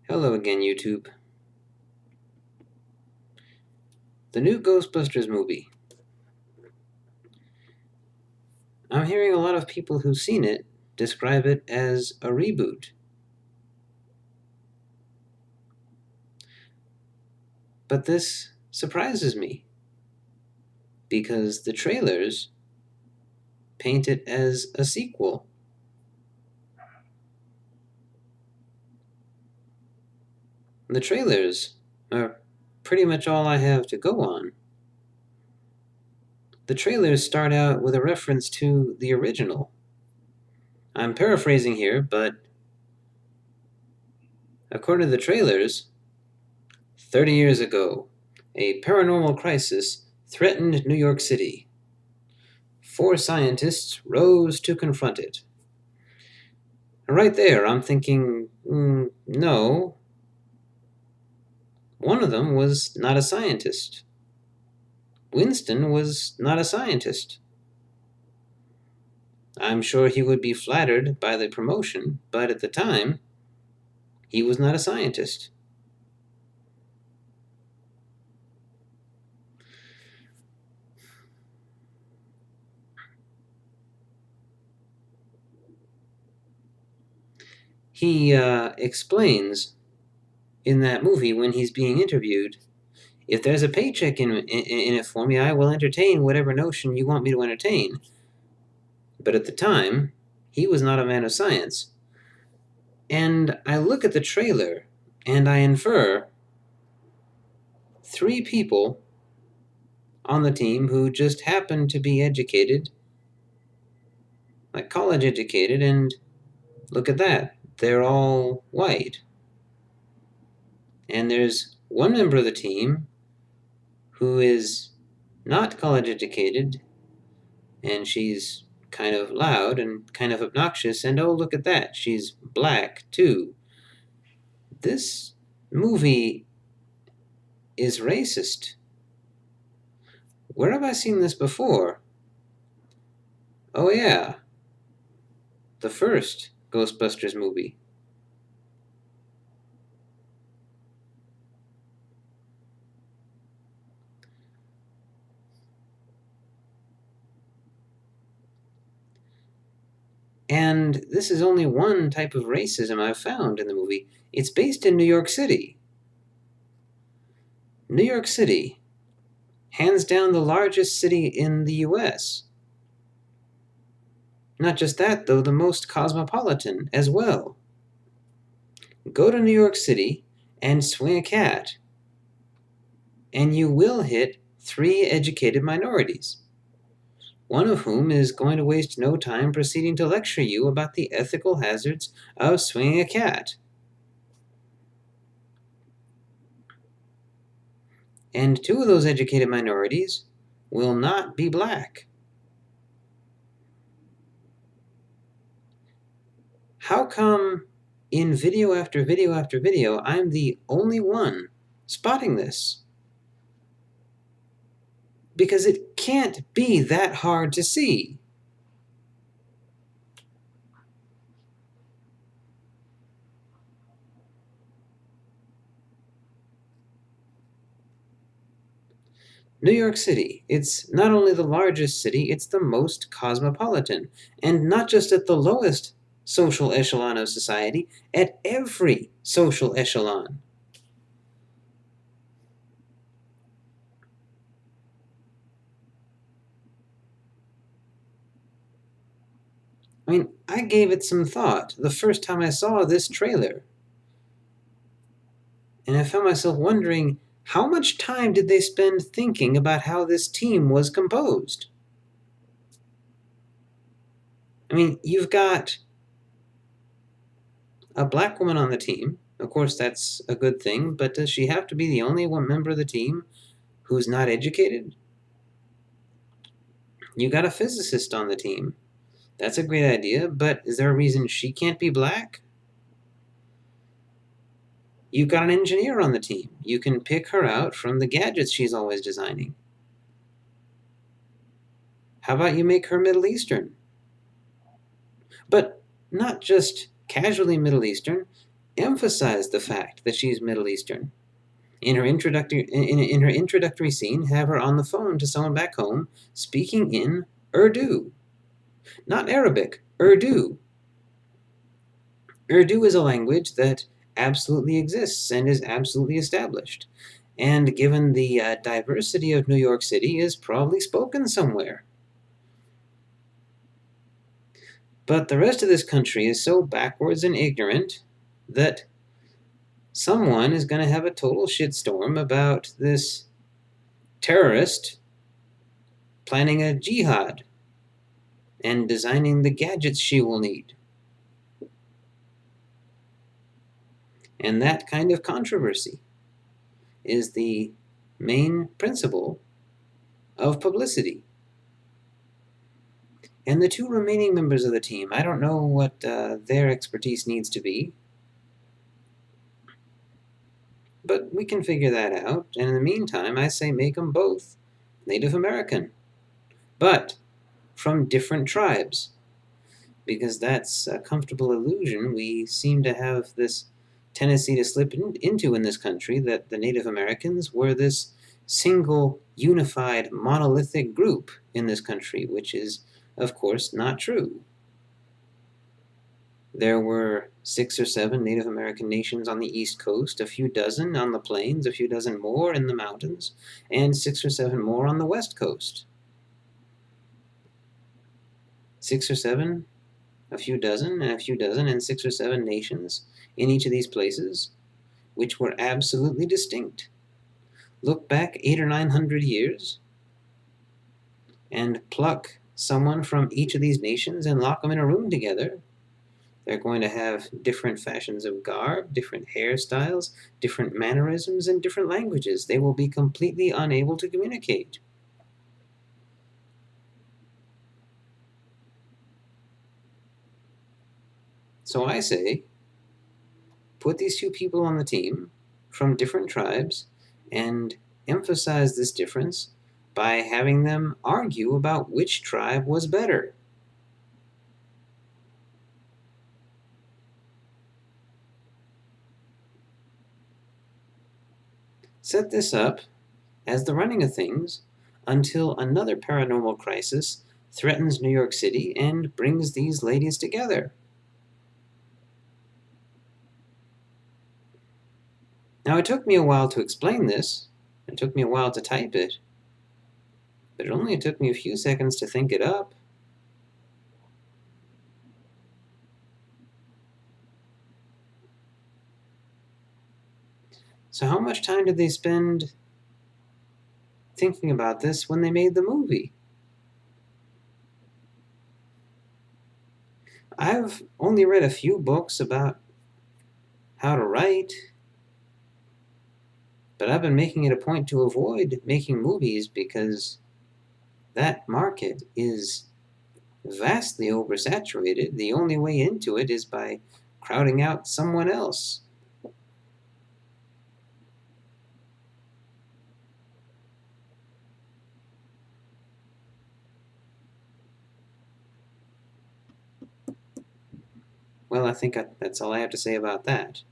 Hello again, YouTube. The new Ghostbusters movie. I'm hearing a lot of people who've seen it describe it as a reboot. But this surprises me because the trailers paint it as a sequel. The trailers are pretty much all I have to go on. The trailers start out with a reference to the original. I'm paraphrasing here, but according to the trailers, 30 years ago, a paranormal crisis threatened New York City. 4 scientists rose to confront it. Right there, I'm thinking, no. One of them was not a scientist. Winston was not a scientist. I'm sure he would be flattered by the promotion, but at the time, he was not a scientist. He explains in that movie when he's being interviewed, if there's a paycheck in it for me, I will entertain whatever notion you want me to entertain. But at the time, he was not a man of science. And I look at the trailer, and I infer 3 people on the team who just happen to be educated, like college educated, and look at that, they're all white. And there's one member of the team who is not college educated, and she's kind of loud and kind of obnoxious, and oh, look at that, she's black too. This movie is racist. Where have I seen this before? Oh yeah, the first Ghostbusters movie. And this is only one type of racism I've found in the movie. It's based in New York City. New York City, hands down the largest city in the US. Not just that, though, the most cosmopolitan as well. Go to New York City and swing a cat, and you will hit 3 educated minorities, one of whom is going to waste no time proceeding to lecture you about the ethical hazards of swinging a cat. And 2 of those educated minorities will not be black. How come in video after video after video, I'm the only one spotting this? Because it can't be that hard to see. New York City, it's not only the largest city, it's the most cosmopolitan. And not just at the lowest social echelon of society, at every social echelon. I mean, I gave it some thought the first time I saw this trailer. And I found myself wondering, how much time did they spend thinking about how this team was composed? I mean, you've got a black woman on the team. Of course, that's a good thing, but does she have to be the only one member of the team who's not educated? You got a physicist on the team. That's a great idea, but is there a reason she can't be black? You've got an engineer on the team. You can pick her out from the gadgets she's always designing. How about you make her Middle Eastern? But not just casually Middle Eastern. emphasize the fact that she's Middle Eastern. In her introductory scene, have her on the phone to someone back home speaking in Urdu, not Arabic, Urdu. Urdu is a language that absolutely exists and is absolutely established, and given the diversity of New York City, is probably spoken somewhere. But the rest of this country is so backwards and ignorant that someone is going to have a total shitstorm about this terrorist planning a jihad and designing the gadgets she will need. And that kind of controversy is the main principle of publicity. And the two remaining members of the team, I don't know what their expertise needs to be, but we can figure that out. And in the meantime, I say make them both Native American, but from different tribes, because that's a comfortable illusion we seem to have this tendency to slip into in this country, that the Native Americans were this single, unified, monolithic group in this country, which is, of course, not true. There were 6 or 7 Native American nations on the East Coast, a few dozen on the plains, a few dozen more in the mountains, and 6 or 7 more on the West Coast. 6 or 7, a few dozen, and a few dozen, and 6 or 7 nations in each of these places, which were absolutely distinct. Look back 800 or 900 years and pluck someone from each of these nations and lock them in a room together. They're going to have different fashions of garb, different hairstyles, different mannerisms, and different languages. They will be completely unable to communicate. So I say, put these two people on the team from different tribes and emphasize this difference by having them argue about which tribe was better. Set this up as the running of things until another paranormal crisis threatens New York City and brings these ladies together. Now, it took me a while to explain this. It took me a while to type it. But it only took me a few seconds to think it up. So how much time did they spend thinking about this when they made the movie? I've only read a few books about how to write, but I've been making it a point to avoid making movies because that market is vastly oversaturated. The only way into it is by crowding out someone else. Well, I think that's all I have to say about that.